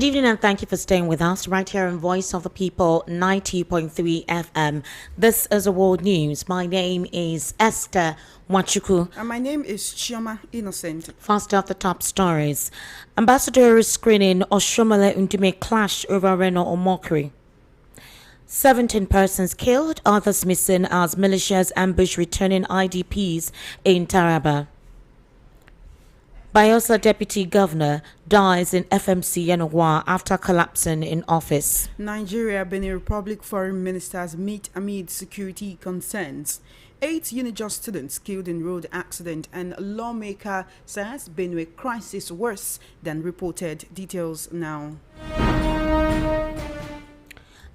Good evening and thank you for staying with us right here on Voice of the People 90.3 FM. This is the World News. My name is Esther Wachuku. And my name is Chioma Innocent. First off the top stories. Ambassadorial screening Oshomole Ndume clash over Reno or mockery. 17 persons killed, others missing as militias ambush returning IDPs in Taraba. Bayelsa Deputy Governor dies in FMC Yenagoa after collapsing in office. Nigeria-Benin Republic foreign ministers meet amid security concerns. 8 Judicial students killed in road accident, and lawmaker says Benue crisis worse than reported. Details now.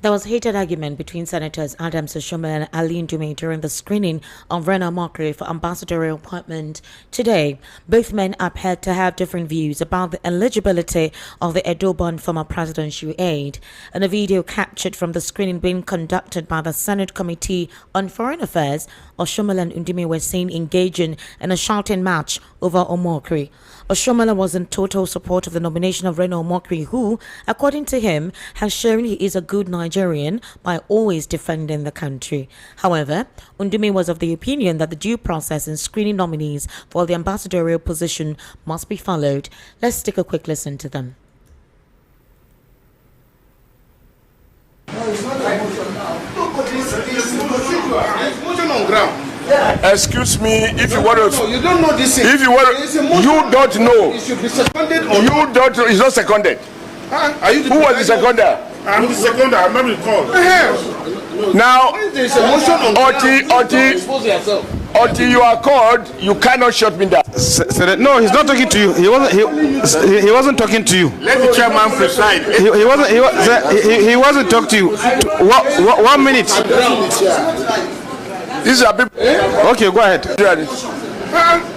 There was heated argument between Senators Adams Oshomole and Ali Ndume during the screening of Reno Mockery for ambassadorial appointment today. Both men appeared to have different views about the eligibility of the Edo-born former presidential aide. In a video captured from the screening being conducted by the Senate Committee on Foreign Affairs, Oshomole and Ndume were seen engaging in a shouting match over Omokri. Oshomole was in total support of the nomination of Reno Omokri, who, according to him, has shown he is a good Nigerian by always defending the country. However, Ndume was of the opinion that the due process in screening nominees for the ambassadorial position must be followed. Let's take a quick listen to them. Motion on ground. Excuse me, if you want to. You don't know this. If you want, you don't know. It should be seconded. You don't. It's not seconded. Are you? Who was the seconder? I'm the seconder. I'm not the call. Now, there's a motion on Until you are called, you cannot shut me down. No, he's not talking to you. He wasn't talking to you. Let the chairman preside. He wasn't talking to you. 1 minute. These are people. Okay, go ahead.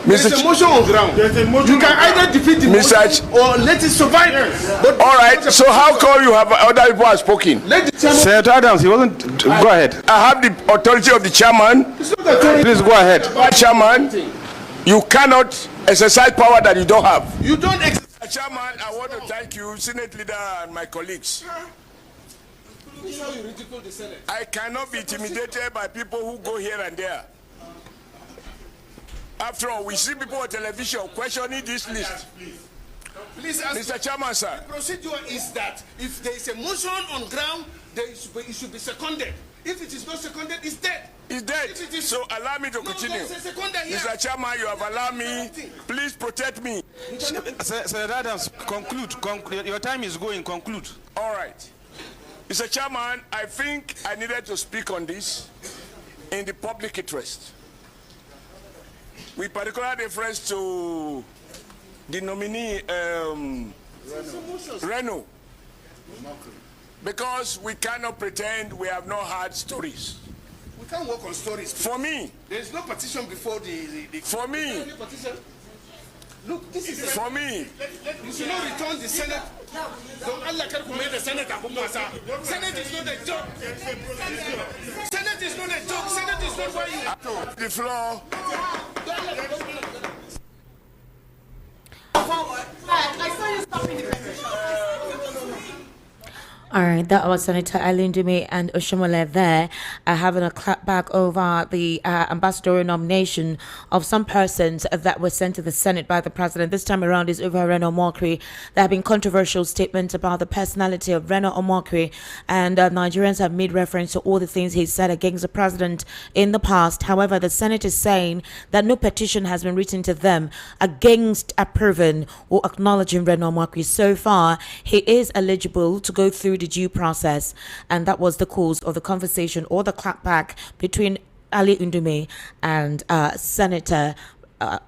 There's a motion on ground. You can either defeat the motion or let it survive. But all right. So how come you have other people have spoken? Senator Adams, he wasn't. Go ahead. I have the authority of the chairman. Please go ahead. Chairman, you cannot exercise power that you don't have. You don't exercise. Chairman, I want to thank you, Senate leader, and my colleagues. I cannot be intimidated by people who go here and there. After all, we see people on television questioning this list. Please ask Mr. Chairman, sir. The procedure is that if there is a motion on ground, it should be seconded. If it is not seconded, it's dead. It's dead. So allow me to continue. Mr. Chairman, you have allowed me. Please protect me. Senator Adams, conclude. Your time is going. Conclude. All right. Mr. Chairman, I think I needed to speak on this in the public interest, with particular reference to the nominee, Reno, because we cannot pretend we have not had stories. We can't work on stories. For me, there is no petition before the for me. Look, this is for me. You should not return the Senate. Don't Allah the Senate. Senate is not a joke. Senate is not a joke. Senate is not why you the floor. I saw you stopping the presentation. All right, that was Senator Ali Ndume and Oshomole there having a clap back over the ambassadorial nomination of some persons that were sent to the Senate by the president. This time around is over Reno Omokri. There have been controversial statements about the personality of Reno Omokri, and Nigerians have made reference to all the things he said against the president in the past. However, the Senate is saying that no petition has been written to them against approving or acknowledging Reno Omokri. So far, he is eligible to go through the due process, and that was the cause of the conversation or the clapback between Ali Ndume and Senator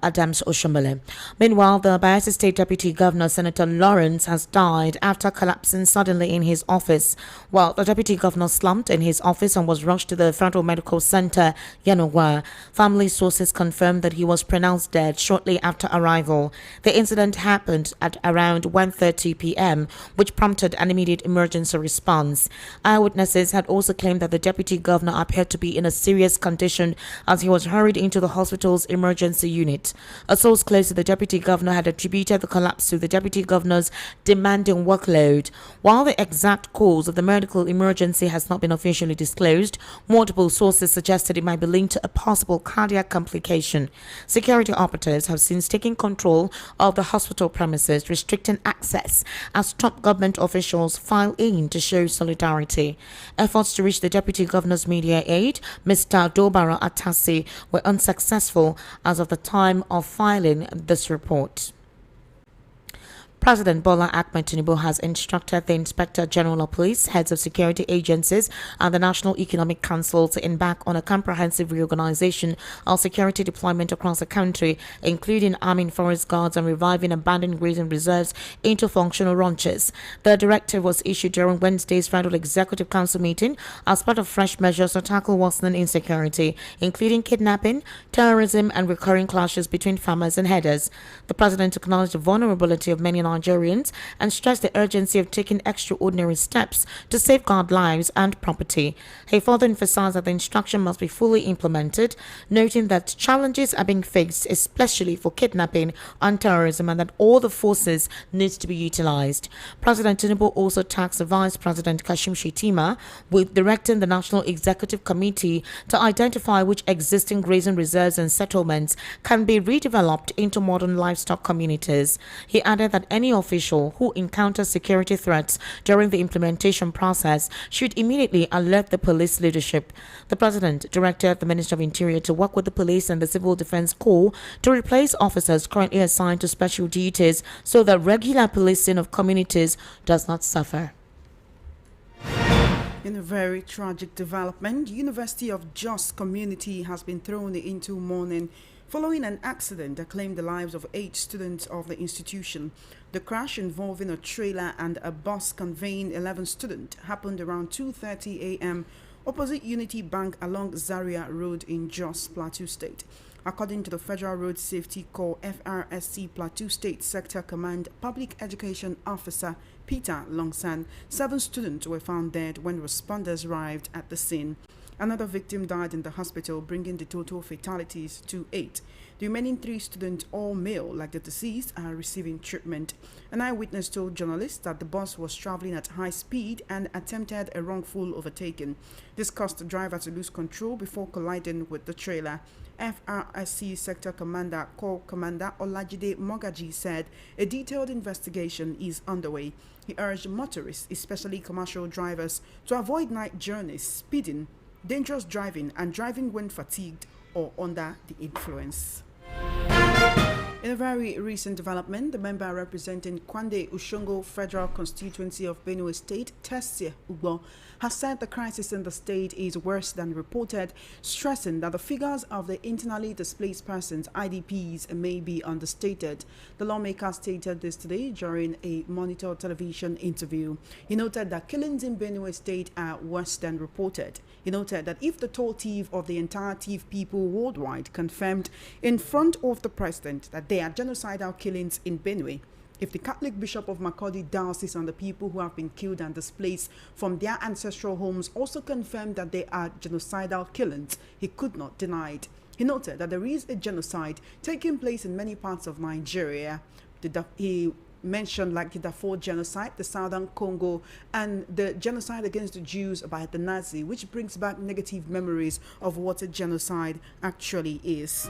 Adams Oshomole. Meanwhile, the Bayelsa State Deputy Governor, Senator Lawrence, has died after collapsing suddenly in his office. While the Deputy Governor slumped in his office and was rushed to the Federal Medical Center, Yenagoa, family sources confirmed that he was pronounced dead shortly after arrival. The incident happened at around 1:30 p.m., which prompted an immediate emergency response. Eyewitnesses had also claimed that the Deputy Governor appeared to be in a serious condition as he was hurried into the hospital's emergency unit unit. A source close to the deputy governor had attributed the collapse to the deputy governor's demanding workload. While the exact cause of the medical emergency has not been officially disclosed, multiple sources suggested it might be linked to a possible cardiac complication. Security operatives have since taken control of the hospital premises, restricting access as top government officials file in to show solidarity. Efforts to reach the deputy governor's media aide, Mr. Dobara Atasi, were unsuccessful as of the time of filing this report. President Bola Ahmed Tinubu has instructed the Inspector General of Police, heads of security agencies, and the National Economic Council to embark on a comprehensive reorganization of security deployment across the country, including arming forest guards and reviving abandoned grazing reserves into functional ranches. The directive was issued during Wednesday's Federal Executive Council meeting as part of fresh measures to tackle worsening insecurity, including kidnapping, terrorism, and recurring clashes between farmers and herders. The president acknowledged the vulnerability of many Nigerians and stressed the urgency of taking extraordinary steps to safeguard lives and property. He further emphasized that the instruction must be fully implemented, noting that challenges are being faced, especially for kidnapping and terrorism, and that all the forces need to be utilized. President Tinubu also tasked the Vice President Kashim Shettima with directing the National Executive Committee to identify which existing grazing reserves and settlements can be redeveloped into modern livestock communities. He added that any official who encounters security threats during the implementation process should immediately alert the police leadership. The president directed the Minister of Interior to work with the police and the Civil Defense Corps to replace officers currently assigned to special duties so that regular policing of communities does not suffer. In a very tragic development, University of Jos community has been thrown into mourning following an accident that claimed the lives of 8 students of the institution. The crash involving a trailer and a bus conveying 11 students happened around 2:30 a.m. opposite Unity Bank along Zaria Road in Jos, Plateau State. According to the Federal Road Safety Corps FRSC Plateau State Sector Command Public Education Officer Peter Longsan, 7 students were found dead when responders arrived at the scene. Another victim died in the hospital, bringing the total fatalities to 8. The remaining 3 students, all male like the deceased, are receiving treatment. An eyewitness told journalists that the bus was traveling at high speed and attempted a wrongful overtaking. This caused the driver to lose control before colliding with the trailer. FRSC Sector Commander Corps Commander Olajide Mogaji said a detailed investigation is underway. He urged motorists, especially commercial drivers, to avoid night journeys, speeding, dangerous driving, and driving when fatigued or under the influence. In a very recent development, the member representing Kwande Ushongo Federal Constituency of Benue State, Tessie Ugbo, has said the crisis in the state is worse than reported, stressing that the figures of the internally displaced persons, IDPs, may be understated. The lawmaker stated this today during a Monitor television interview. He noted that killings in Benue State are worse than reported. He noted that if the tall thief of the entire thief people worldwide confirmed in front of the president that there are genocidal killings in Benue, if the Catholic Bishop of Makurdi Diocese and the people who have been killed and displaced from their ancestral homes also confirmed that there are genocidal killings, he could not deny it. He noted that there is a genocide taking place in many parts of Nigeria. He mentioned like the Darfur genocide, the Southern Congo, and the genocide against the Jews by the Nazi, which brings back negative memories of what a genocide actually is.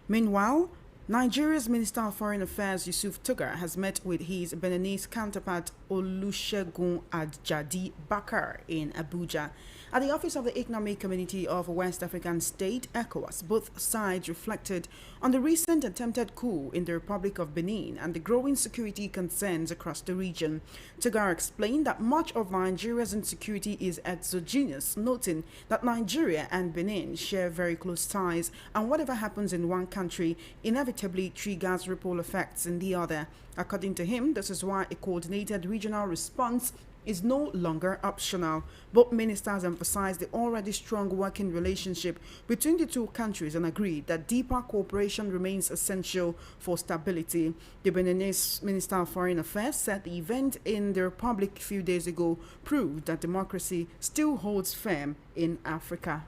Meanwhile, Nigeria's Minister of Foreign Affairs Yusuf Tugar has met with his Beninese counterpart Olusegun Ajadi Bakar in Abuja. At the office of the Economic Community of West African State, ECOWAS, both sides reflected on the recent attempted coup in the Republic of Benin and the growing security concerns across the region. Tugar explained that much of Nigeria's insecurity is exogenous, noting that Nigeria and Benin share very close ties, and whatever happens in one country inevitably triggers ripple effects in the other. According to him, this is why a coordinated regional response is no longer optional. Both ministers emphasized the already strong working relationship between the two countries and agreed that deeper cooperation remains essential for stability. The Beninese Minister of Foreign Affairs said the event in the Republic a few days ago proved that democracy still holds firm in Africa.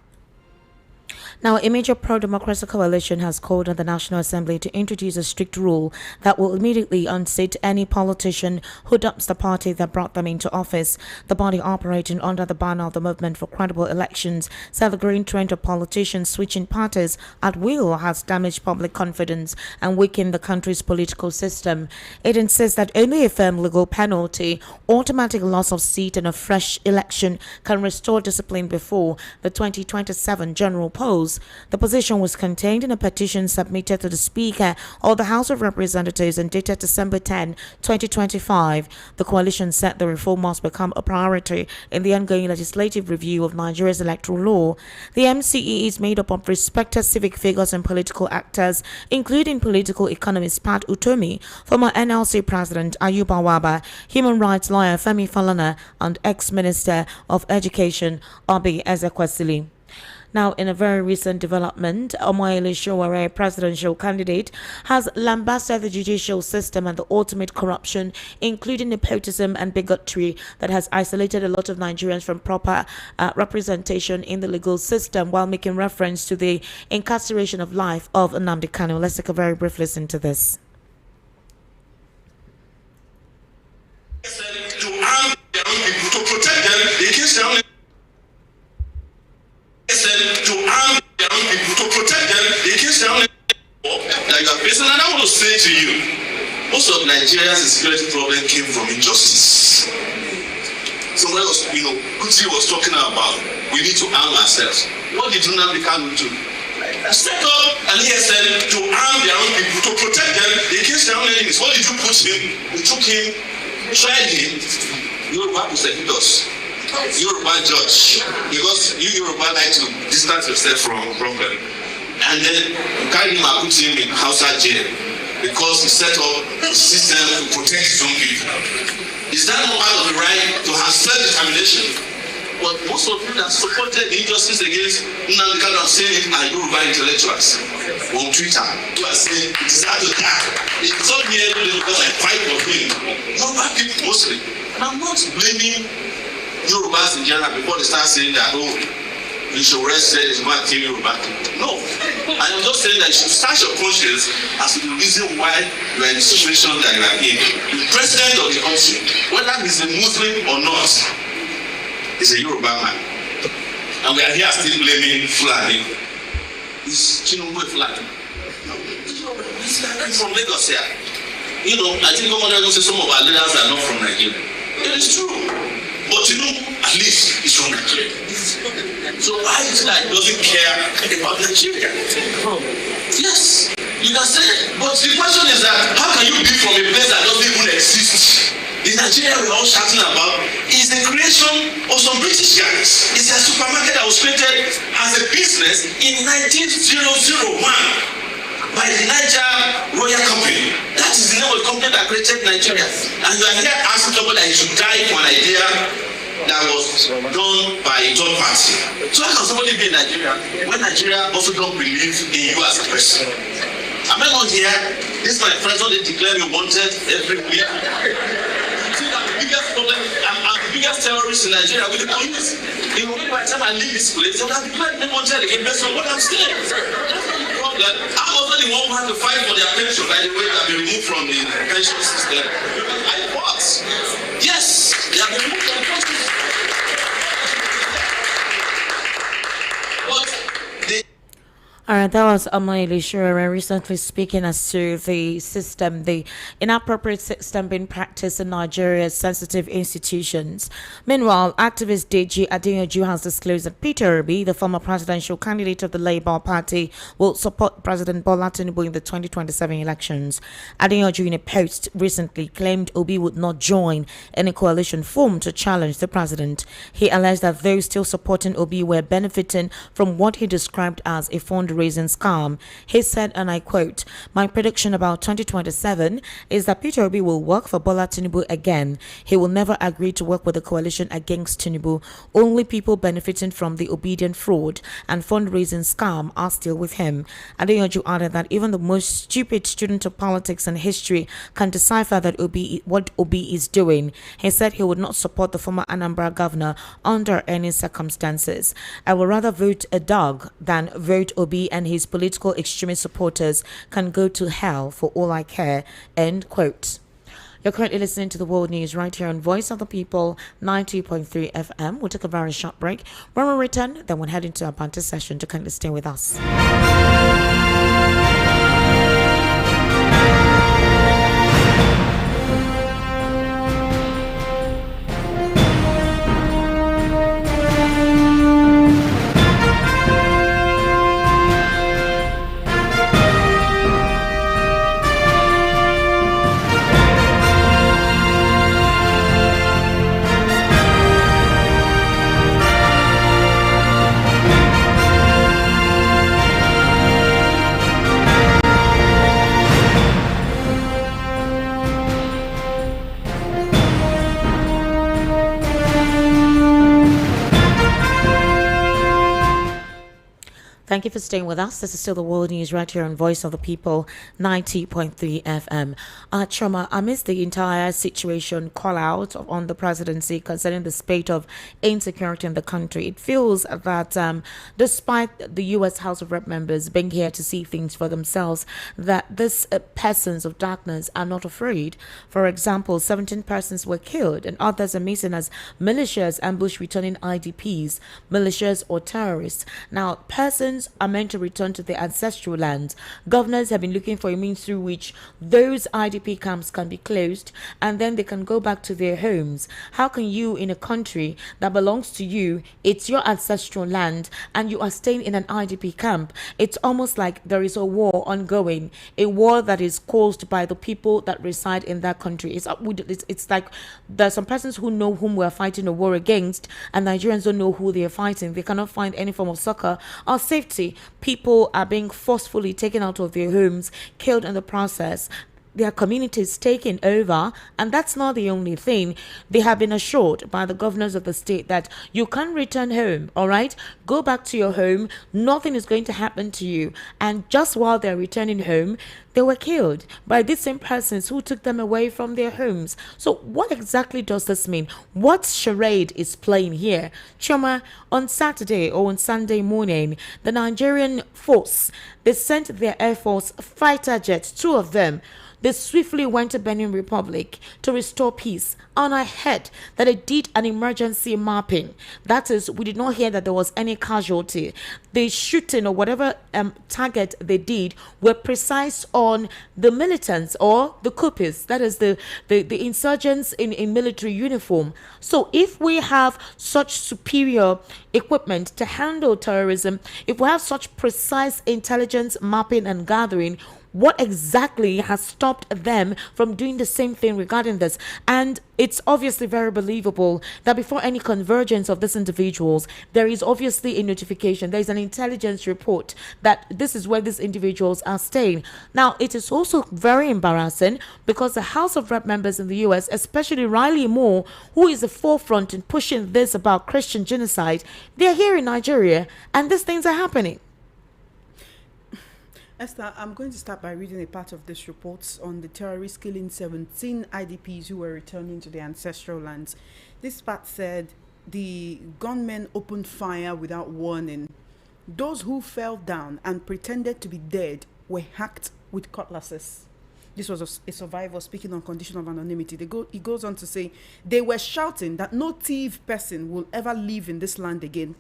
Now, a major pro-democracy coalition has called on the National Assembly to introduce a strict rule that will immediately unseat any politician who dumps the party that brought them into office. The body, operating under the banner of the Movement for Credible Elections, said the growing trend of politicians switching parties at will has damaged public confidence and weakened the country's political system. It insists that only a firm legal penalty, automatic loss of seat, and a fresh election can restore discipline before the 2027 general polls. The position was contained in a petition submitted to the Speaker of the House of Representatives and dated December 10, 2025. The coalition said the reform must become a priority in the ongoing legislative review of Nigeria's electoral law. The MCE is made up of respected civic figures and political actors, including political economist Pat Utomi, former NLC President Ayuba Waba, human rights lawyer Femi Falana, and ex-minister of Education Obi Ezekwesili. Now, in a very recent development, Tragically, presidential candidate, has lambasted the judicial system and the ultimate corruption, including nepotism and bigotry that has isolated a lot of Nigerians from proper representation in the legal system, while making reference to the incarceration of life of Nnamdi Kanu. Let's take a very brief listen to this. To arm their own people, to protect them against their own to arm their own people, to protect them against their own that you are facing. And I want to say to you, most of Nigeria's security problem came from injustice. Somebody was, Kuti was talking about we need to arm ourselves. What did Nnamdi Kanu do? Step up, and he said to arm their own people, to protect them against their own enemies. What did you put him? We took him, tried him. Yoruba prosecutors, Yoruba judge, because you Yoruba like to distance yourself from problem. And then you carry him and put him in Hausa jail because he set up a system to protect his own people. Is that not part of the right to have self-determination? But most of you that supported the injustice against Nnamdi Kanu are saying are Yoruba intellectuals on Twitter. You are saying it is hard to attack. It's not here because I fight for him. Yoruba people mostly. And I'm not blaming Yorubas in general before they start saying that, you should rest said it's not kill Yoruba. No. I am just saying that you should search your conscience as to the reason why you are in the situation that you are in. The president of the country, whether he's a Muslim or not, is a Yoruba man. And we are here still blaming Fulani. Is Tinubu Fulani? No. He's from Lagos here. I think some of our leaders are not from Nigeria. It is true. But at least he's from Nigeria. So why is it that he doesn't care about Nigeria? Yes, you can say it. But the question is that how can you be from a place that doesn't even exist? The Nigeria we're all shouting about is the creation of some British guys. It's a supermarket that was created as a business in 1901 by the Niger Royal Company. That is the name of the company that created Nigeria. And you are here asking somebody that he should die for an idea that was done by a third party. So how can somebody be in Nigeria when Nigeria also don't believe in you as a person? Am I not here? This is my friends, they declare me wanted every week. See that the biggest problem, I'm the biggest terrorist in Nigeria with the police. By the time I leave this place, they will have declared me wanted again based on what I'm saying. I'm also the one who had to fight for their pension, by the way, that have been removed from the pension system. I fought. Yes, they have been removed from the pension system. But they All right, that was Amaili Shure recently speaking as to the system, the inappropriate system being practiced in Nigeria's sensitive institutions. Meanwhile, activist Deji Adeyanju has disclosed that Peter Obi, the former presidential candidate of the Labour Party, will support President Bola Tinubu in the 2027 elections. Adeyanju, in a post recently, claimed Obi would not join any coalition formed to challenge the president. He alleged that those still supporting Obi were benefiting from what he described as a fundraising fundraising scam. He said, and I quote, "My prediction about 2027 is that Peter Obi will work for Bola Tinubu again. He will never agree to work with the coalition against Tinubu. Only people benefiting from the obedient fraud and fundraising scam are still with him." Adeyanju added that even the most stupid student of politics and history can decipher that what Obi is doing. He said he would not support the former Anambra governor under any circumstances. "I would rather vote a dog than vote Obi, and his political extremist supporters can go to hell for all I care." End quote. You're currently listening to the World News right here on Voice of the People, 90.3 FM. We'll take a very short break. When we return, then we'll head into our banter session. To kindly stay with us. Thank you for staying with us. This is still the World News right here on Voice of the People, 90.3 FM. Choma, amidst the entire situation call out on the presidency concerning the spate of insecurity in the country, it feels that despite the U.S. House of Rep members being here to see things for themselves, that these persons of darkness are not afraid. For example, 17 persons were killed and others are missing as militias ambush returning IDPs, militias or terrorists. Now, persons are meant to return to their ancestral lands. Governors have been looking for a means through which those IDP camps can be closed and then they can go back to their homes. How can you, in a country that belongs to you, it's your ancestral land, and you are staying in an IDP camp? It's almost like there is a war ongoing, a war that is caused by the people that reside in that country. It's like there are some persons who know whom we are fighting a war against, and Nigerians don't know who they are fighting. They cannot find any form of succor or safety. People are being forcefully taken out of their homes, killed in the process. Their communities taken over, and that's not the only thing. They have been assured by the governors of the state that you can return home, all right? Go back to your home, nothing is going to happen to you. And just while they're returning home, they were killed by these same persons who took them away from their homes. So what exactly does this mean? What charade is playing here? Choma, on Saturday or on Sunday morning, the Nigerian force, they sent their Air Force fighter jets, 2 of them. They swiftly went to Benin Republic to restore peace. And I heard that they did an emergency mapping. That is, we did not hear that there was any casualty. The shooting or whatever target they did were precise on the militants or the coupists. That is the insurgents in military uniform. So if we have such superior equipment to handle terrorism, if we have such precise intelligence mapping and gathering, what exactly has stopped them from doing the same thing regarding this? And it's obviously very believable that before any convergence of these individuals, there is obviously a notification. There is an intelligence report that this is where these individuals are staying. Now, it is also very embarrassing because the House of Rep members in the U.S., especially Riley Moore, who is the forefront in pushing this about Christian genocide, they are here in Nigeria and these things are happening. Esther, I'm going to start by reading a part of this report on the terrorists killing 17 IDPs who were returning to their ancestral lands. This part said the gunmen opened fire without warning. Those who fell down and pretended to be dead were hacked with cutlasses. This was a survivor speaking on condition of anonymity. He goes on to say they were shouting that no thief person will ever live in this land again.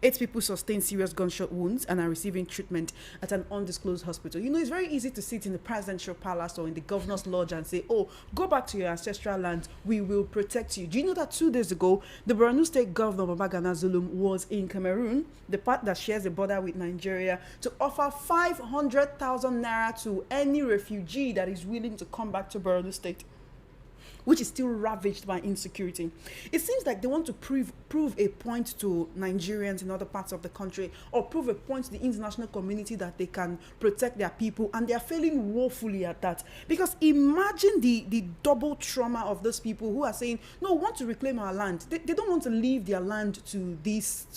8 people sustained serious gunshot wounds and are receiving treatment at an undisclosed hospital. You know, it's very easy to sit in the presidential palace or in the governor's lodge and say, oh, go back to your ancestral land. We will protect you. Do you know that 2 days ago, the Borno State Governor, Babagana Zulum, was in Cameroon, the part that shares the border with Nigeria, to offer 500,000 naira to any refugee that is willing to come back to Borno State? which is still ravaged by insecurity. It seems like they want to prove a point to Nigerians in other parts of the country, or prove a point to the international community that they can protect their people, and they are failing woefully at that. Because imagine the double trauma of those people who are saying, no, we want to reclaim our land. They don't want to leave their land to these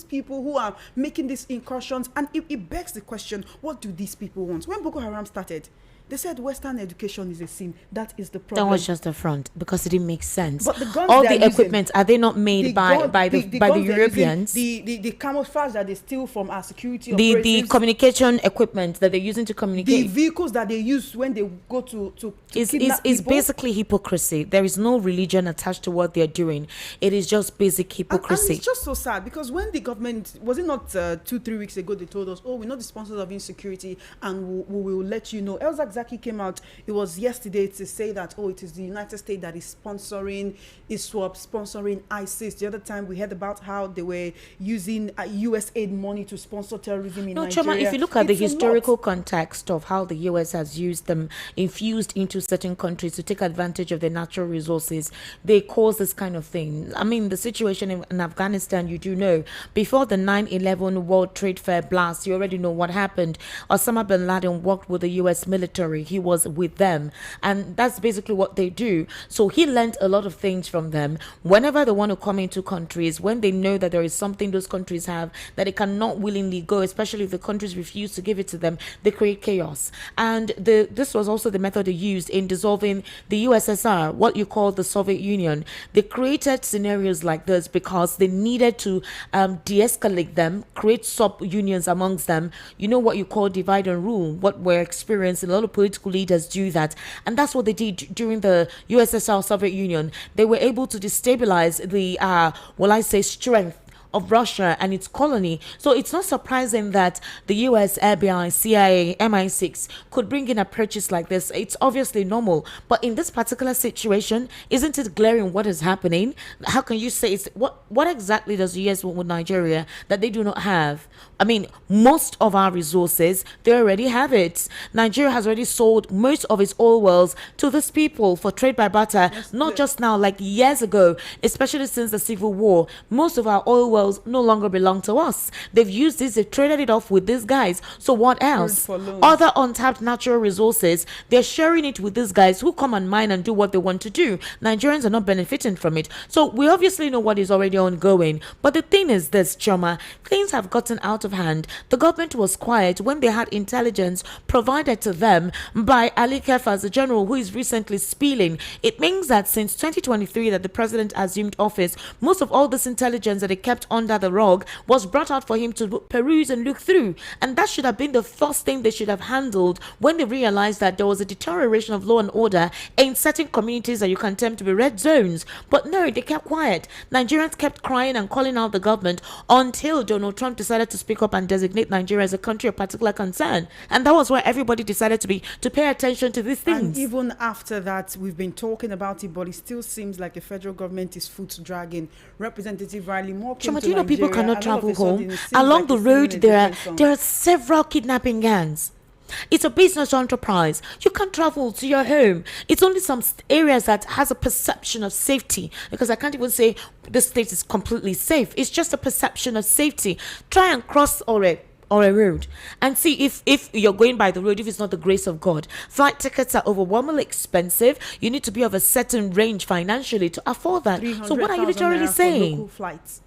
people who are making these incursions. And it begs the question, what do these people want? When Boko Haram started, they said Western education is a sin. That is the problem. That was just the front, because it didn't make sense. But the guns all they the are equipment, using, are they not made by the Europeans? The camouflage that they steal from our security the operatives, communication equipment that they're using to the communicate, vehicles that they use when they go to is kidnap people. basically hypocrisy. There is no religion attached to what they're doing. It is just basic hypocrisy. And it's just so sad, because when the government, was it not 2-3 weeks ago, they told us, oh, we're not the sponsors of insecurity, and we will let you know. Elza Zaki came out, it was yesterday, to say that, oh, it is the United States that is sponsoring ISWAP, sponsoring ISIS. The other time we heard about how they were using US aid money to sponsor terrorism in Nigeria. Choma, if you look at the historical context of how the US has used them, infused into certain countries to take advantage of their natural resources, they cause this kind of thing. I mean, the situation in Afghanistan, you do know, before the 9/11 World Trade Fair blast, you already know what happened. Osama bin Laden worked with the US military. He was with them, and that's basically what they do. So he learned a lot of things from them. Whenever they want to come into countries, when they know that there is something those countries have that they cannot willingly go, especially if the countries refuse to give it to them, they create chaos. And this was also the method they used in dissolving the USSR, what you call the Soviet Union. They created scenarios like this because they needed to de-escalate them, create sub-unions amongst them. You know what you call divide and rule, what we're experiencing. A lot of political leaders do that, and that's what they did during the USSR Soviet Union. They were able to destabilize the strength of Russia and its colony. So it's not surprising that the US, FBI, CIA, MI6 could bring in approaches like this. It's obviously normal. But in this particular situation, isn't it glaring what is happening? How can you say it's what exactly does the US want with Nigeria that they do not have? I mean, most of our resources, they already have it. Nigeria has already sold most of its oil wells to these people for trade by barter, not just now, like years ago, especially since the Civil War. Most of our oil wells no longer belong to us. They've used this, they've traded it off with these guys. So what else? Other untapped natural resources, they're sharing it with these guys who come and mine and do what they want to do. Nigerians are not benefiting from it. So we obviously know what is already ongoing. But the thing is this, Choma, things have gotten out of hand. The government was quiet when they had intelligence provided to them by Ali Kefas, the general who is recently spilling. It means that since 2023 that the president assumed office, most of all this intelligence that they kept under the rug was brought out for him to peruse and look through. And that should have been the first thing they should have handled when they realized that there was a deterioration of law and order in certain communities that you can term to be red zones. But no, they kept quiet. Nigerians kept crying and calling out the government until Donald Trump decided to speak up and designate Nigeria as a country of particular concern. And that was where everybody decided to pay attention to these things. And even after that, we've been talking about it, but it still seems like the federal government is foot dragging. Representative Riley Moore came to Nigeria, people cannot travel home. Along the road, there are several kidnapping gangs. It's a business enterprise. You can't travel to your home. It's only some areas that has a perception of safety, because I can't even say the state is completely safe. It's just a perception of safety. Try and cross or a road and see if you're going by the road, if it's not the grace of God. Flight tickets are overwhelmingly expensive. You need to be of a certain range financially to afford that. So what are you literally saying? Local flights.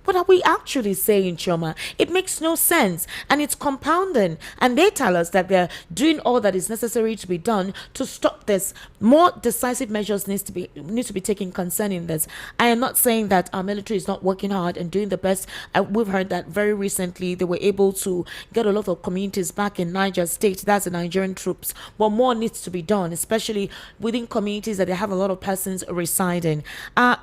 What are we actually saying, Choma? It makes no sense, and it's compounding. And they tell us that they're doing all that is necessary to be done to stop this. More decisive measures need to be taken concerning this. I am not saying that our military is not working hard and doing the best. We've heard that very recently they were able to get a lot of communities back in Niger State. That's the Nigerian troops. But more needs to be done, especially within communities that they have a lot of persons residing.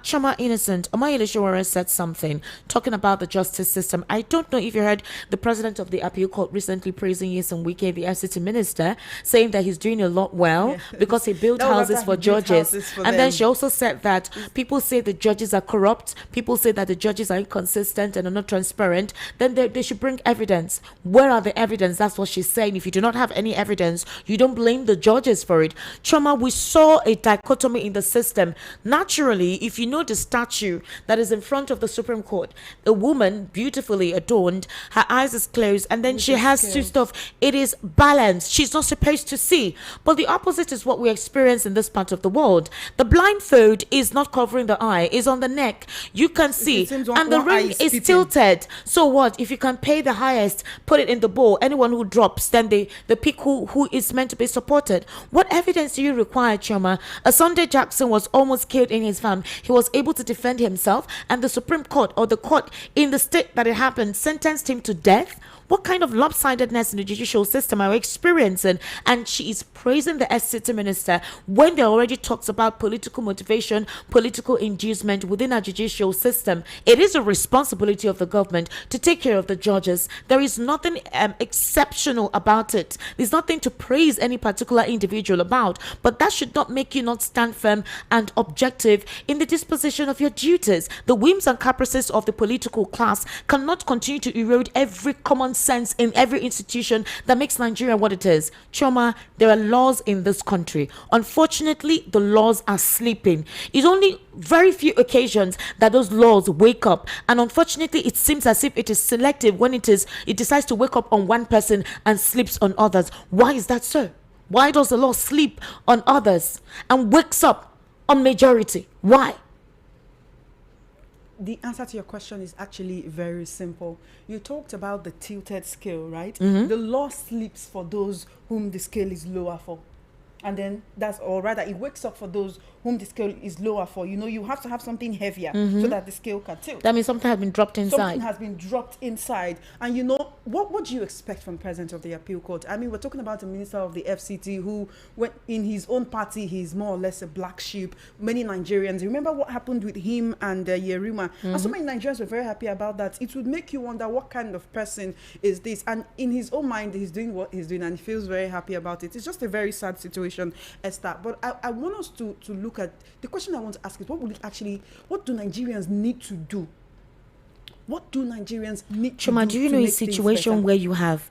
Choma Innocent, Omayele Sowore said something. talking about the justice system. I don't know if you heard the president of the appeal court recently praising Nyesom Wike, the FCT minister, saying that he's doing a lot well because he built houses for judges. And then she also said that people say the judges are corrupt, people say that the judges are inconsistent and are not transparent. Then they should bring evidence. Where are the evidence? That's what she's saying. If you do not have any evidence, you don't blame the judges for it. Choma, we saw a dichotomy in the system. Naturally, if you know the statue that is in front of the Supreme Court, a woman beautifully adorned, her eyes is closed, and then she has two stuff. It is balanced. She's not supposed to see. But the opposite is what we experience in this part of the world. The blindfold is not covering the eye, is on the neck. You can see, and the ring is tilted. So what? If you can pay the highest, put it in the bowl. Anyone who drops, then the pick who is meant to be supported. What evidence do you require, Choma? A Sunday Jackson was almost killed in his farm. He was able to defend himself, and the Supreme Court, or the court in the state that it happened, sentenced him to death. What kind of lopsidedness in the judicial system are we experiencing? And she is praising the SCT minister when there already talks about political motivation, political inducement within our judicial system. It is a responsibility of the government to take care of the judges. There is nothing exceptional about it. There's nothing to praise any particular individual about, but that should not make you not stand firm and objective in the disposition of your duties. The whims and caprices of the political class cannot continue to erode every common sense in every institution that makes Nigeria what it is. Choma, there are laws in this country. Unfortunately, the laws are sleeping. It's only very few occasions that those laws wake up, and unfortunately it seems as if it is selective when it decides to wake up on one person and sleeps on others. Why is that so? Why does the law sleep on others and wakes up on majority? Why? The answer to your question is actually very simple. You talked about the tilted scale, right? Mm-hmm. The law sleeps for those whom the scale is lower for. And then or rather, it wakes up for those whom the scale is lower for. You know, you have to have something heavier so that the scale can tilt. That means something has been dropped inside. Something has been dropped inside. And you know, what do you expect from the president of the appeal court? I mean, we're talking about the minister of the FCT who, went in his own party, he's more or less a black sheep. Many Nigerians, remember what happened with him and Yerima? And so many Nigerians were very happy about that. It would make you wonder, what kind of person is this? And in his own mind, he's doing what he's doing and he feels very happy about it. It's just a very sad situation, Esther. But I want us to look at, the question I want to ask is, what do Nigerians need to do? What do Nigerians need to do? Choma, do you know a situation where you have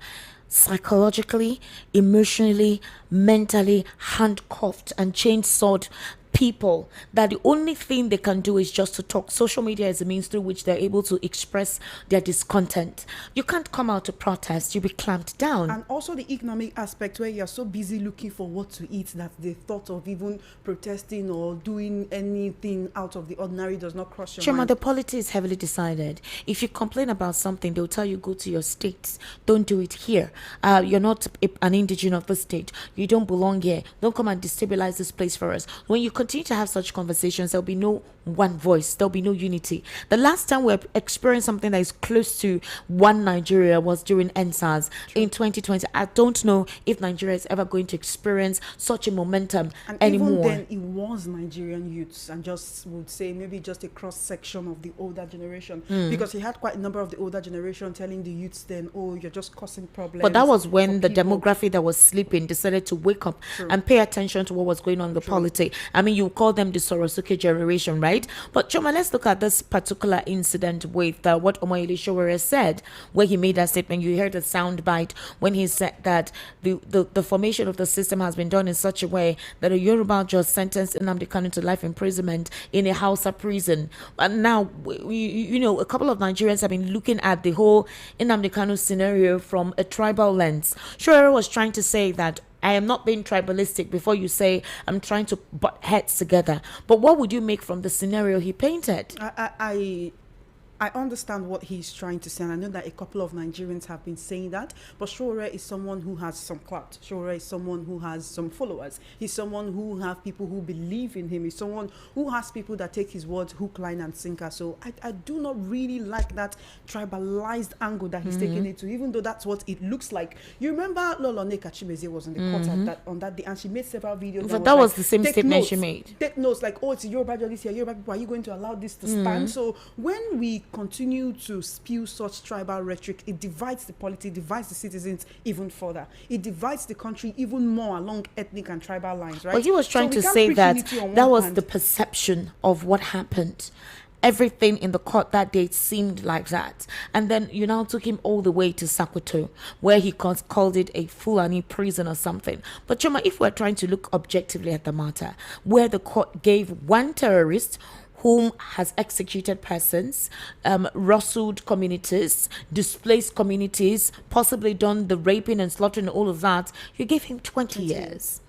psychologically, emotionally, mentally handcuffed and chainsawed people, that the only thing they can do is just to talk? Social media is a means through which they're able to express their discontent. You can't come out to protest, you'll be clamped down. And also the economic aspect, where you're so busy looking for what to eat that the thought of even protesting or doing anything out of the ordinary does not cross your mind. The polity is heavily decided. If you complain about something, they'll tell you go to your states. Don't do it here. You're not an indigene of the state. You don't belong here. Don't come and destabilize this place for us. When you continue to have such conversations, there'll be no one voice. There'll be no unity. The last time we experienced something that is close to one Nigeria was during NSAS in 2020. I don't know if Nigeria is ever going to experience such a momentum anymore. Even then, it was Nigerian youths, and just would say maybe just a cross section of the older generation, because he had quite a number of the older generation telling the youths then, oh, you're just causing problems. But that was when the demography that was sleeping decided to wake up and pay attention to what was going on in the polity. I mean, you call them the Sorosuke generation, right? But Choma, let's look at this particular incident with what Omoyele Sowore said, where he made that statement. You heard the sound bite when he said that the formation of the system has been done in such a way that a Yoruba judge sentenced Nnamdi Kanu to life imprisonment in a Hausa prison. And now, you know, a couple of Nigerians have been looking at the whole Nnamdi Kanu scenario from a tribal lens. Sowore was trying to say that I am not being tribalistic before you say I'm trying to butt heads together. But what would you make from the scenario he painted? I understand what he's trying to say, and I know that a couple of Nigerians have been saying that, but Sowore is someone who has some clout. Sowore is someone who has some followers. He's someone who have people who believe in him. He's someone who has people that take his words hook, line, and sinker. So I do not really like that tribalized angle that he's taking it to, even though that's what it looks like. You remember Lolone Kachimeze was in the court on that day, and she made several videos. But that was the same statement she made. Take notes, like, oh, it's Yoruba judges here, Yoruba people, are you going to allow this to stand? So when we continue to spew such tribal rhetoric, it divides the polity, divides the citizens even further. It divides the country even more along ethnic and tribal lines, right? But he was trying to say that that was the perception of what happened. Everything in the court that day seemed like that. And then you now took him all the way to Sokoto, where he called it a Fulani prison or something. But Choma, if we're trying to look objectively at the matter, where the court gave one terrorist whom has executed persons, rustled communities, displaced communities, possibly done the raping and slaughtering, all of that, you gave him 20 years.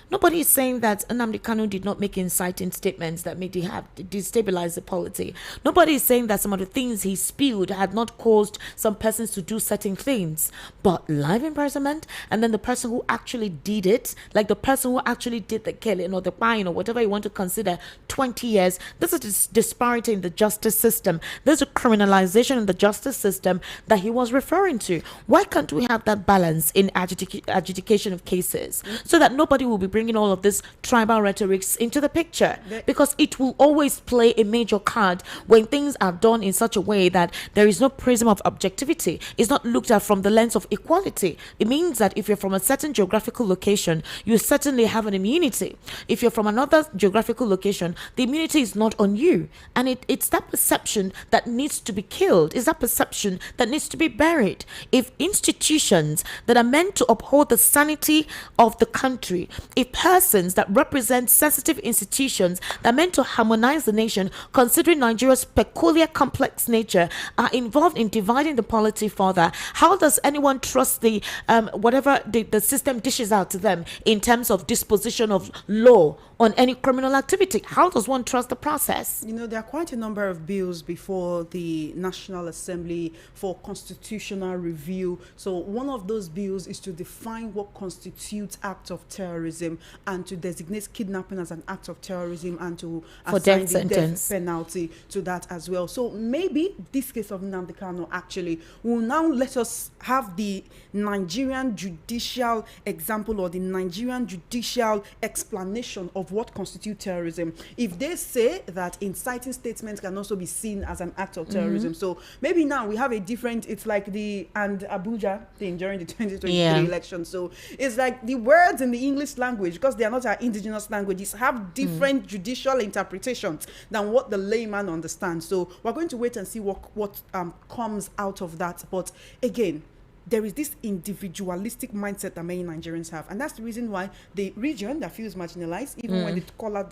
Nobody is saying that Nnamdi Kanu did not make inciting statements that made destabilize the polity. Nobody is saying that some of the things he spewed had not caused some persons to do certain things. But life imprisonment, and then the person who actually did it, like the person who actually did the killing or the buying or whatever you want to consider, 20 years. This is disparity in the justice system. There's a criminalization in the justice system that he was referring to. Why can't we have that balance in adjudication of cases so that nobody will be bringing all of this tribal rhetorics into the picture? Because it will always play a major card when things are done in such a way that there is no prism of objectivity. It's not looked at from the lens of equality. It means that if you're from a certain geographical location, you certainly have an immunity. If you're from another geographical location, the immunity is not on you. And it's that perception that needs to be killed. It's that perception that needs to be buried. If institutions that are meant to uphold the sanity of the country, if persons that represent sensitive institutions that are meant to harmonize the nation, considering Nigeria's peculiar complex nature, are involved in dividing the polity further, how does anyone trust the whatever the system dishes out to them in terms of disposition of law on any criminal activity? How does one trust the process? You know, there are quite a number of bills before the National Assembly for constitutional review. So one of those bills is to define what constitutes act of terrorism and to designate kidnapping as an act of terrorism and to for assign death the sentence death penalty to that as well. So maybe this case of Nnamdi Kanu actually will now let us have the Nigerian judicial example or the Nigerian judicial explanation of what constitutes terrorism. If they say that inciting statements can also be seen as an act of terrorism, so maybe now we have a different, it's like the and Abuja thing during the 2023 election. So it's like the words in the English language, because they are not our indigenous languages, have different judicial interpretations than what the layman understands. So we're going to wait and see what comes out of that. But again, there is this individualistic mindset that many Nigerians have. And that's the reason why the region that feels marginalized, even when they call out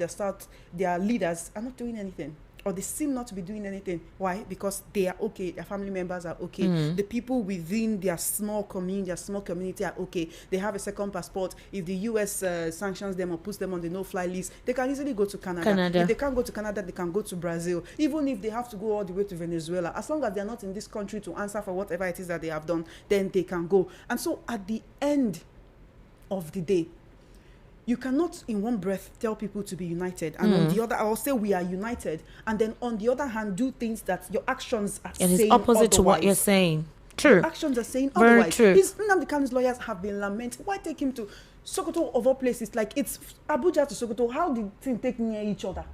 their leaders are not doing anything. Or they seem not to be doing anything. Why? Because they are okay. Their family members are okay. The people within their small community are okay. They have a second passport. If the US sanctions them or puts them on the no-fly list, they can easily go to Canada. If they can't go to Canada, they can go to Brazil. Even if they have to go all the way to Venezuela, as long as they're not in this country to answer for whatever it is that they have done, then they can go. And so at the end of the day, you cannot in one breath tell people to be united and on the other, I'll say we are united, and then on the other hand do things that your actions are saying and it's opposite otherwise. to what you're saying. True. Your actions are saying Very otherwise. true. Nnamdi Kanu's lawyers have been lamenting. Why take him to Sokoto of all places? Like, it's Abuja to Sokoto. How did things take near each other?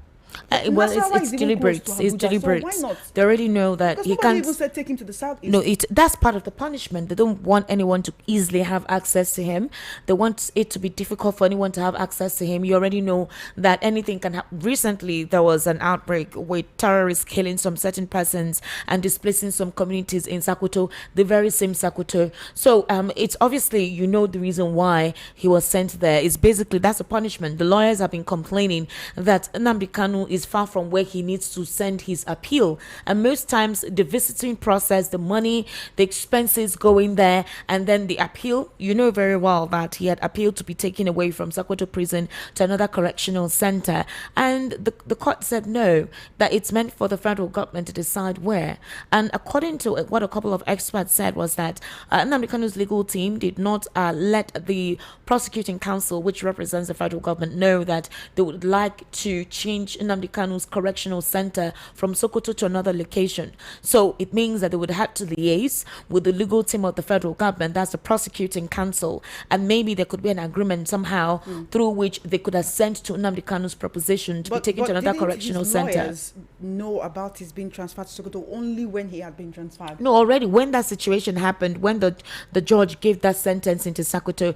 Well, it's deliberate. It's deliberate. So why not? They already know that he can't. Even said take him to the southeast. No, that's part of the punishment. They don't want anyone to easily have access to him. They want it to be difficult for anyone to have access to him. You already know that anything can happen. Recently, there was an outbreak with terrorists killing some certain persons and displacing some communities in Sokoto, the very same Sokoto. So it's obviously, you know, the reason why he was sent there is basically that's a punishment. The lawyers have been complaining that Nnamdi Kanu is far from where he needs to send his appeal, and most times the visiting process, the money, the expenses going there, and then the appeal, you know very well that he had appealed to be taken away from Sokoto prison to another correctional center, and the court said no, that it's meant for the federal government to decide where. And according to what a couple of experts said was that Nnamdi Kanu's legal team did not let the prosecuting counsel, which represents the federal government, know that they would like to change Nnamdi Kanu's correctional center from Sokoto to another location. So it means that they would have to liaise with the legal team of the federal government, that's the prosecuting council, and maybe there could be an agreement somehow through which they could assent to Nnamdi Kanu's proposition to be taken to another correctional center. Know about his being transferred to Sokoto only when he had been transferred? No, already when that situation happened, when the judge gave that sentence into Sokoto,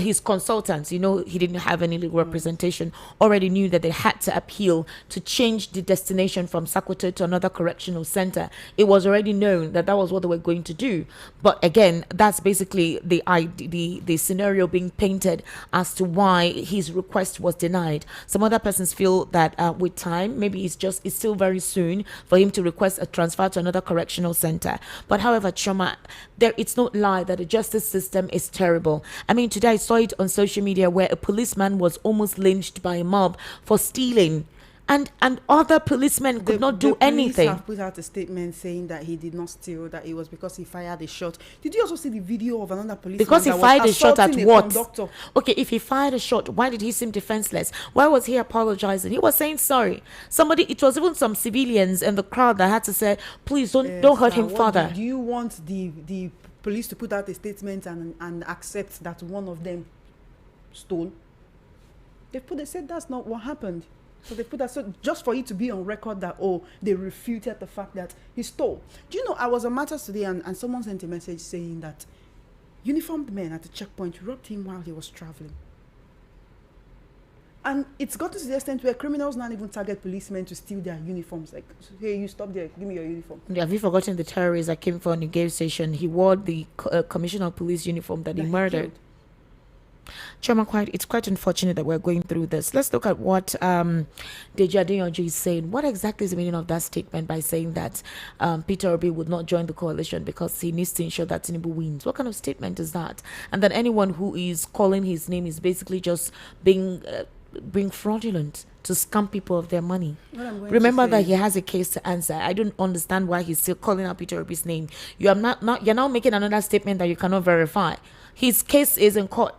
his consultants, he didn't have any legal representation, already knew that they had to appeal to change the destination from Sokoto to another correctional center. It was already known that was what they were going to do. But again, that's basically the scenario being painted as to why his request was denied. Some other persons feel that with time, maybe it's still very soon for him to request a transfer to another correctional center. But however, Choma, it's not lie that the justice system is terrible. I mean, today I saw it on social media where a policeman was almost lynched by a mob for stealing. And other policemen could not do anything. The police have put out a statement saying that he did not steal, that it was because he fired a shot. Did you also see the video of another policeman? Because he fired a shot at what? Conductor? Okay, if he fired a shot, why did he seem defenseless? Why was he apologizing? He was saying sorry. It was even some civilians in the crowd that had to say, please don't hurt him further. Do you want the police to put out a statement and accept that one of them stole? They said that's not what happened. So they put that, so just for it to be on record that, they refuted the fact that he stole. Do you know, I was on Matters today and someone sent a message saying that uniformed men at the checkpoint robbed him while he was traveling. And it's gotten to the extent where criminals not even target policemen to steal their uniforms. Like, hey, you stop there, give me your uniform. Have you forgotten the terrorist that came from Nigerian station? He wore the commissioner of police uniform that he murdered. Choma, it's quite unfortunate that we're going through this. Let's look at what Deji Adeyonju is saying. What exactly is the meaning of that statement by saying that Peter Obi would not join the coalition because he needs to ensure that Tinubu wins? What kind of statement is that? And that anyone who is calling his name is basically just being fraudulent to scam people of their money. Remember that he has a case to answer. I don't understand why he's still calling out Peter Obi's name. You're now making another statement that you cannot verify. His case is in court.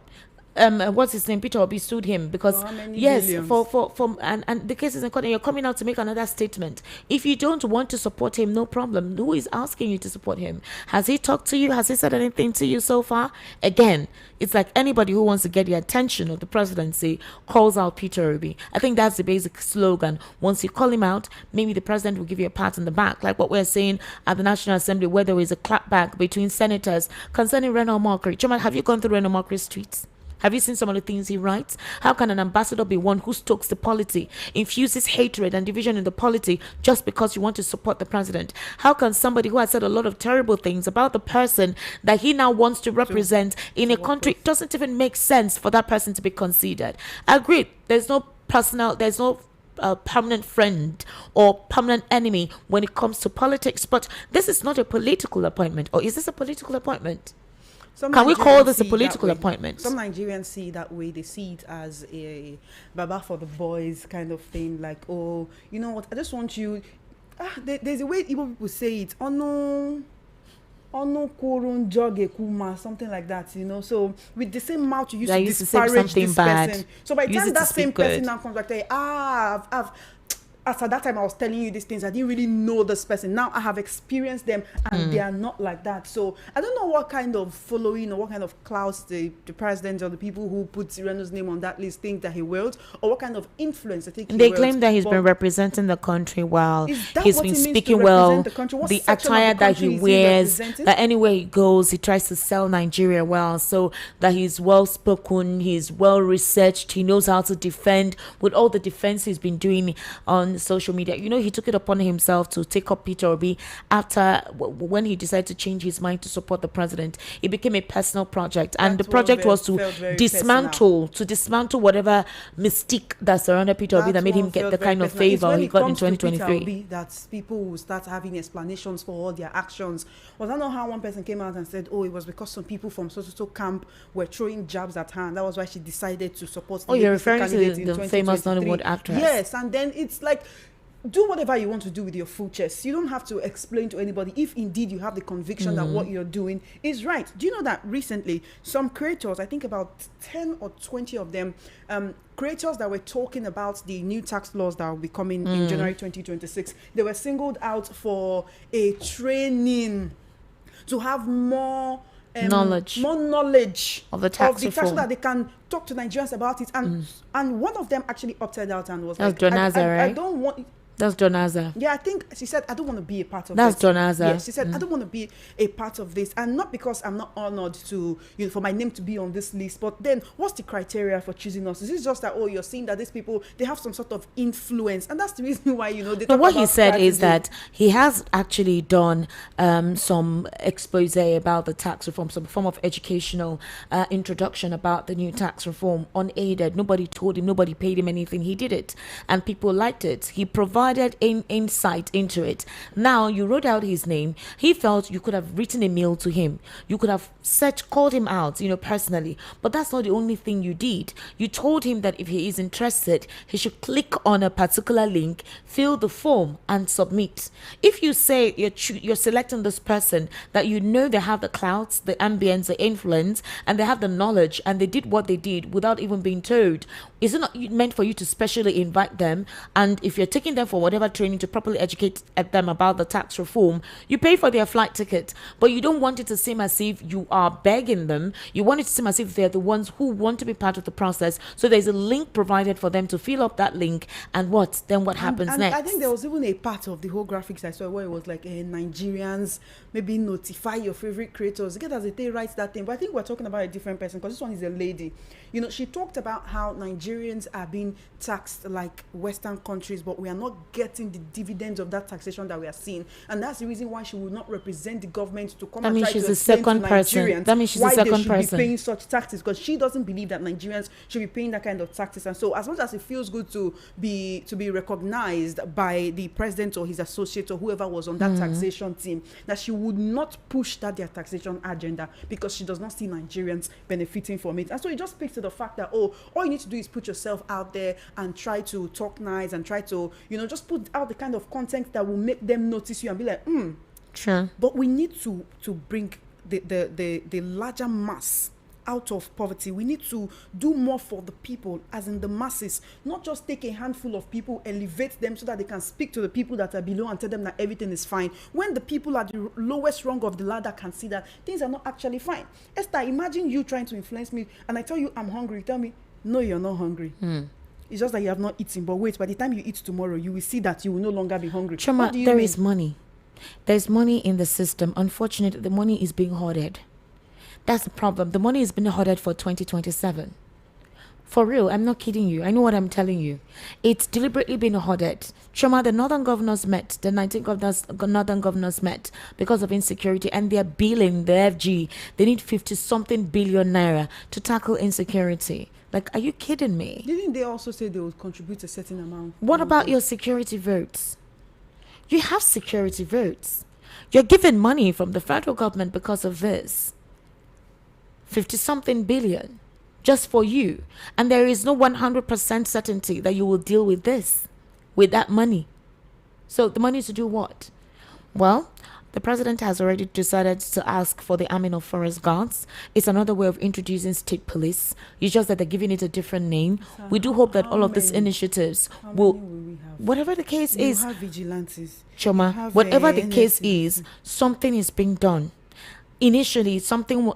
What's his name? Peter Obi sued him because and the case is in court, and you're coming out to make another statement. If you don't want to support him, no problem. Who is asking you to support him? Has he talked to you? Has he said anything to you so far? Again, it's like anybody who wants to get the attention of the presidency calls out Peter Obi. I think that's the basic slogan. Once you call him out, maybe the president will give you a pat on the back, like what we're saying at the National Assembly, where there is a clapback between senators concerning Reno Mockery. Choma, have you gone through Reno Mockery's tweets? Have you seen some of the things he writes? How can an ambassador be one who stokes the polity, infuses hatred and division in the polity just because you want to support the president? How can somebody who has said a lot of terrible things about the person that he now wants to represent in a country, it doesn't even make sense for that person to be considered? Agreed, there's no permanent friend or permanent enemy when it comes to politics, but this is not a political appointment. Or is this a political appointment? Can we call this a political appointment? Some Nigerians see it that way. They see it as a baba for the boys kind of thing. Like, you know what? I just want you. There's a way Igbo people say it. Ono korun joge kuma, something like that. So with the same mouth you used to disparage this person. So by the time that same person now comes back, as at that time I was telling you these things, I didn't really know this person. Now I have experienced them and they are not like that. So I don't know what kind of following or what kind of clouds the president or the people who put Reno's name on that list think that he wields, or what kind of influence they think he wields. They claim that he's been representing the country well. He's been speaking well. The attire that he wears, that anywhere he goes, he tries to sell Nigeria well. So that he's well spoken, he's well researched, he knows how to defend with all the defense he's been doing on social media. He took it upon himself to take up Peter Obi after when he decided to change his mind to support the president. It became a personal project, and the project was to dismantle whatever mystique that surrounded Peter Obi that made him get the kind of favor he got in 2023. That people will start having explanations for all their actions. Was I know how one person came out and said, it was because some people from so camp were throwing jabs at her, and that was why she decided to support the you're referring to the famous Nollywood actress? Yes, and then it's like, do whatever you want to do with your full chest. You don't have to explain to anybody if indeed you have the conviction that what you're doing is right. Do you know that recently some creators, I think about 10 or 20 of them, creators that were talking about the new tax laws that will be coming in January 2026, they were singled out for a training to have more knowledge of the tax reform, so that they can talk to Nigerians about it. And one of them actually opted out and was That's like, Jonaza, right? I don't want. That's Jonaza. Yeah, I think she said, I don't want to be a part of That's this. Jonaza. Yes, she said, I don't want to be a part of this. And not because I'm not honored to, for my name to be on this list, but then what's the criteria for choosing us? Is it just that, you're seeing that these people, they have some sort of influence? And that's the reason why, they talk what about he said strategy. is that he has actually done some expose about the tax reform, some form of educational introduction about the new tax reform, unaided. Nobody told him, nobody paid him anything. He did it, and people liked it. He provided insight into it. Now you wrote out his name. He felt you could have written a mail to him. You could have called him out, personally. But that's not the only thing you did. You told him that if he is interested, he should click on a particular link, fill the form, and submit. If you say you're selecting this person that they have the clouds, the ambience, the influence, and they have the knowledge, and they did what they did without even being told, is it not meant for you to specially invite them? And if you're taking them for whatever training to properly educate them about the tax reform, you pay for their flight ticket, but you don't want it to seem as if you are begging them. You want it to seem as if they're the ones who want to be part of the process. So there's a link provided for them to fill up that link, and what happens and next? I think there was even a part of the whole graphics I saw where it was like Nigerians maybe notify your favorite creators. Get as they write that thing, but I think we're talking about a different person, because this one is a lady. She talked about how Nigerians are being taxed like Western countries, but we are not getting the dividends of that taxation that we are seeing, and that's the reason why she would not represent the government to come and try to explain to Nigerians why they should be paying such taxes, because she doesn't believe that Nigerians should be paying that kind of taxes. And so as much as it feels good to be recognized by the president or his associate or whoever was on that taxation team, that she would not push their taxation agenda, because she does not see Nigerians benefiting from it. And so it just speaks to the fact that all you need to do is put yourself out there and try to talk nice and try to just put out the kind of content that will make them notice you and be like, Sure. But we need to bring the larger mass out of poverty. We need to do more for the people, as in the masses, not just take a handful of people, elevate them so that they can speak to the people that are below and tell them that everything is fine, when the people at the lowest rung of the ladder can see that things are not actually fine. Esther, imagine you trying to influence me and I tell you I'm hungry. You tell me, no, you're not hungry. It's just that you have not eaten, but wait, by the time you eat tomorrow, you will see that you will no longer be hungry. Choma, there is money. There's money in the system. Unfortunately, the money is being hoarded. That's the problem. The money is being hoarded for 2027. For real, I'm not kidding you. I know what I'm telling you. It's deliberately been hoarded. Choma, the northern governors met, the 19 northern governors met because of insecurity, and they're billing the FG. They need 50-something billion naira to tackle insecurity. Like, are you kidding me? Didn't they also say they would contribute a certain amount? What about your security votes? You have security votes. You're given money from the federal government because of this. 50-something billion just for you. And there is no 100% certainty that you will deal with that money. So the money is to do what? Well, the president has already decided to ask for the arming of forest guards. It's another way of introducing state police. It's just that they're giving it a different name. So we do hope that all of these initiatives will we have? Whatever the case is, have vigilantes. Choma, whatever the case is, something is being done. Initially,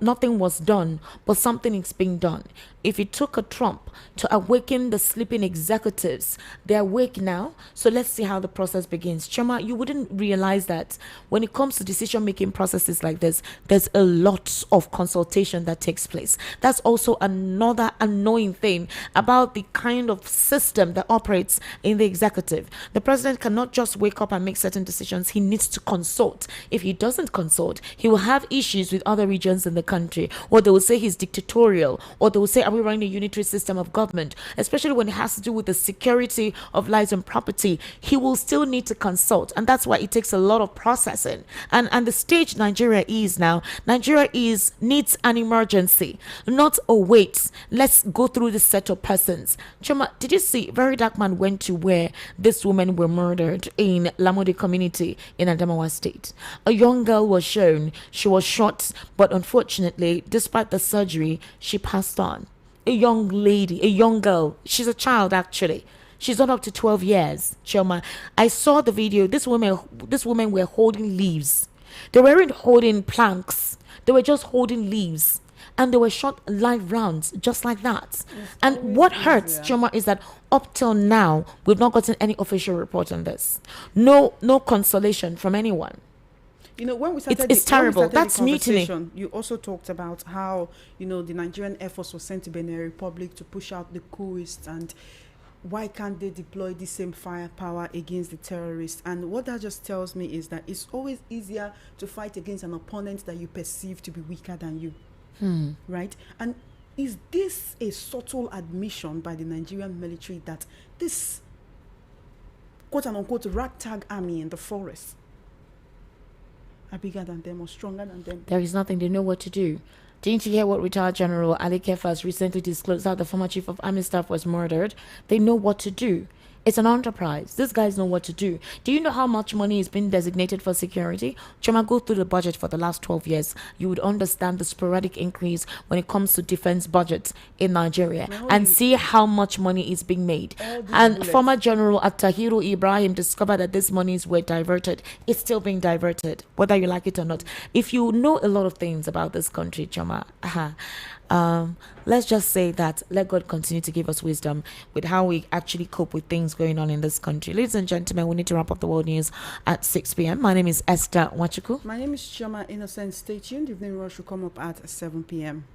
nothing was done, but something is being done. If it took a Trump to awaken the sleeping executives, they're awake now. So let's see how the process begins. Choma, you wouldn't realize that when it comes to decision-making processes like this, there's a lot of consultation that takes place. That's also another annoying thing about the kind of system that operates in the executive. The president cannot just wake up and make certain decisions. He needs to consult. If he doesn't consult, he will have issues issues with other regions in the country, or they will say he's dictatorial, or they will say, are we running a unitary system of government, especially when it has to do with the security of lives and property, he will still need to consult. And that's why it takes a lot of processing. And the stage Nigeria is now, needs an emergency, not a wait. Let's go through the set of persons. Choma, did you see Very Dark Man went to where these women were murdered in Lamode community in Adamawa State? A young girl was shown. She was shot, but unfortunately, despite the surgery, she passed on. A young lady, a young girl. She's a child, actually. She's not up to 12 years. Choma, I saw the video. These women were holding leaves. They weren't holding planks. They were just holding leaves. And they were shot live rounds, just like that. And what hurts, Choma, is that up till now, we've not gotten any official report on this. No consolation from anyone. You know, when we started, it's terrible. That's mutiny. You also talked about how, you know, the Nigerian Air Force was sent to Benin Republic to push out the coupists, and why can't they deploy the same firepower against the terrorists? And what that just tells me is that it's always easier to fight against an opponent that you perceive to be weaker than you. Right? And is this a subtle admission by the Nigerian military that this quote-unquote ragtag army in the forest are bigger than them or stronger than them? There is nothing. They know what to do. Didn't you hear what retired General Ali Kefas recently disclosed that the former chief of army staff was murdered? They know what to do. It's an enterprise. These guys know what to do. Do you know how much money is being designated for security? Choma, go through the budget for the last 12 years. You would understand the sporadic increase when it comes to defense budgets in Nigeria, and see how much money is being made. And former General Attahiru Ibrahim discovered that these monies were diverted. It's still being diverted, whether you like it or not. If you know a lot of things about this country, Choma, let's just say that let God continue to give us wisdom with how we actually cope with things going on in this country. Ladies and gentlemen, we need to wrap up the world news at 6 p.m. My name is Esther Wachuku. My name is Choma Innocent. Stay tuned. The evening rush will come up at 7 p.m.